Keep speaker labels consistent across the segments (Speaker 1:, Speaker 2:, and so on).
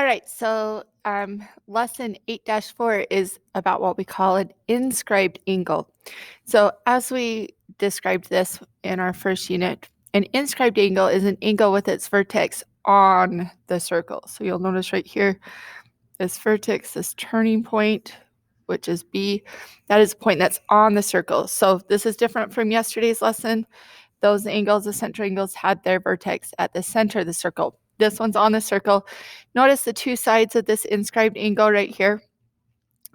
Speaker 1: All right, so lesson 8-4 is about what we call an inscribed angle. So as we described this in our first unit, an inscribed angle is an angle with its vertex on the circle. So you'll notice right here, this vertex, this turning point, which is B, that is a point that's on the circle. So this is different from yesterday's lesson. Those angles, the center angles, had their vertex at the center of the circle. This one's on the circle. Notice the two sides of this inscribed angle right here.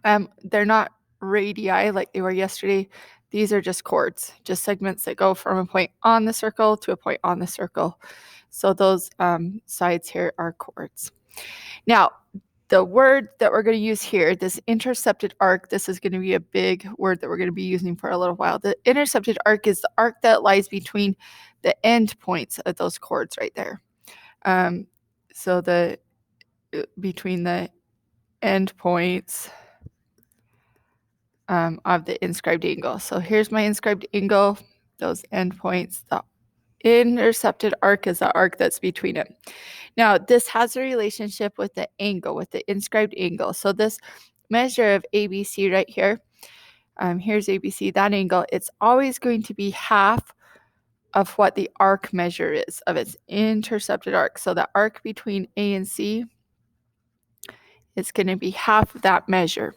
Speaker 1: They're not radii like they were yesterday. These are just chords, just segments that go from a point on the circle to a point on the circle. So those sides here are chords. Now, the word that we're going to use here, this intercepted arc, this is going to be a big word that we're going to be using for a little while. The intercepted arc is the arc that lies between the end points of those chords right there. So between the end points of the inscribed angle. So here's my inscribed angle, those end points. The intercepted arc is the arc that's between it. Now, this has a relationship with the angle, with the inscribed angle. So this measure of ABC right here, here's ABC, that angle, it's always going to be half of what the arc measure is of its intercepted arc. So the arc between A and C is going to be half of that measure.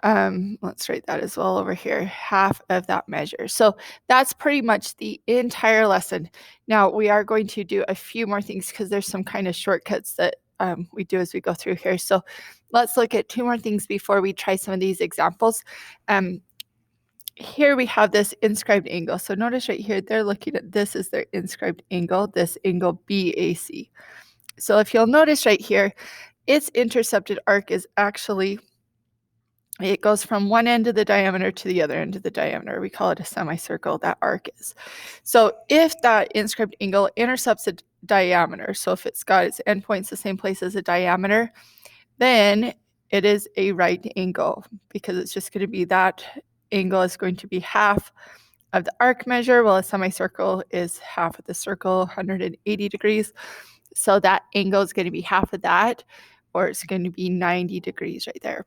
Speaker 1: Let's write that as well over here, half of that measure. So that's pretty much the entire lesson. Now we are going to do a few more things because there's some kind of shortcuts that we do as we go through here. So let's look at two more things before we try some of these examples. Here we have this inscribed angle. So notice right here, they're looking at this as their inscribed angle, this angle BAC. So if you'll notice right here, its intercepted arc is actually, it goes from one end of the diameter to the other end of the diameter. We call it a semicircle, that arc is. So if that inscribed angle intercepts a diameter, so if it's got its endpoints the same place as a diameter, then it is a right angle because it's just going to be that angle is going to be half of the arc measure, while a semicircle is half of the circle, 180 degrees. So that angle is going to be half of that, or it's going to be 90 degrees right there.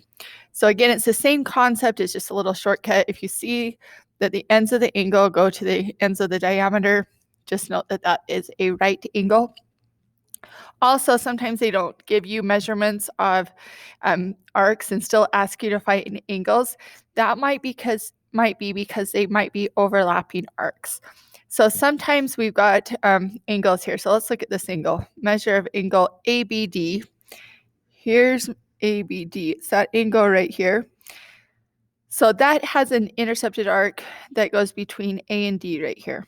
Speaker 1: So again, it's the same concept, it's just a little shortcut. If you see that the ends of the angle go to the ends of the diameter, just note that that is a right angle. Also, sometimes they don't give you measurements of arcs and still ask you to find angles. That might be because they might be overlapping arcs. So sometimes we've got angles here. So let's look at this angle. Measure of angle ABD. Here's ABD. It's that angle right here. So that has an intercepted arc that goes between A and D right here.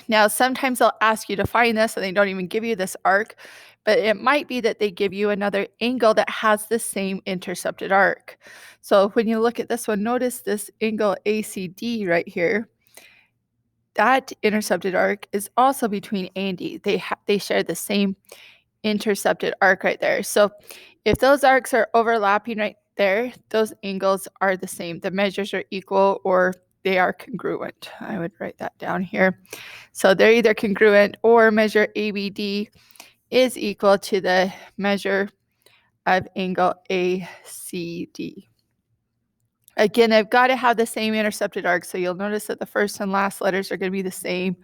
Speaker 1: Now, sometimes they'll ask you to find this and they don't even give you this arc, but it might be that they give you another angle that has the same intercepted arc. So when you look at this one, notice this angle ACD right here. That intercepted arc is also between A and D. They share the same intercepted arc right there. So if those arcs are overlapping right there, those angles are the same. The measures are equal or they are congruent. I would write that down here. So they're either congruent or measure ABD is equal to the measure of angle ACD. Again, I've got to have the same intercepted arc, so you'll notice that the first and last letters are going to be the same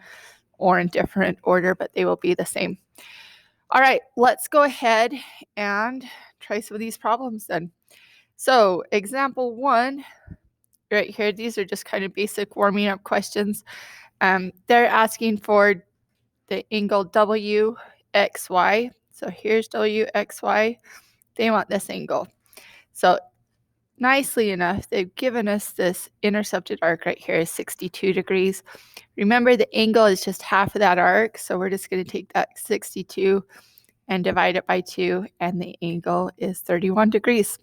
Speaker 1: or in different order, but they will be the same. All right, let's go ahead and try some of these problems then. So example 1, right here, these are just kind of basic warming up questions. They're asking for the angle WXY. So here's WXY. They want this angle. So nicely enough, they've given us this intercepted arc right here is 62 degrees. Remember, the angle is just half of that arc, so we're just going to take that 62 and divide it by 2, and the angle is 31 degrees.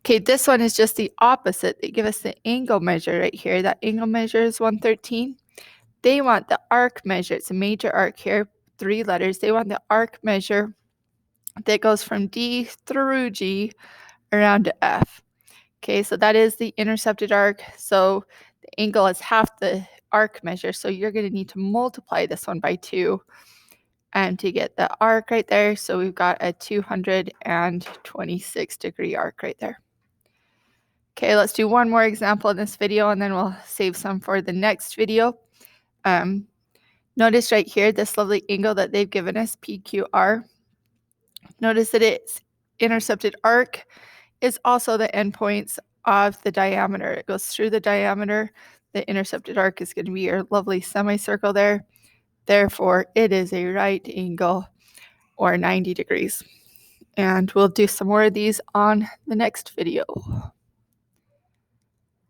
Speaker 1: Okay, this one is just the opposite. They give us the angle measure right here. That angle measure is 113. They want the arc measure. It's a major arc here, 3 letters. They want the arc measure that goes from D through G around to F. Okay, so that is the intercepted arc. So the angle is half the arc measure. So you're going to need to multiply this one by 2 to get the arc right there. So we've got a 226 degree arc right there. Okay, let's do one more example in this video and then we'll save some for the next video. Notice right here, this lovely angle that they've given us, PQR. Notice that its intercepted arc is also the endpoints of the diameter. It goes through the diameter. The intercepted arc is going to be your lovely semicircle there. Therefore, it is a right angle or 90 degrees. And we'll do some more of these on the next video.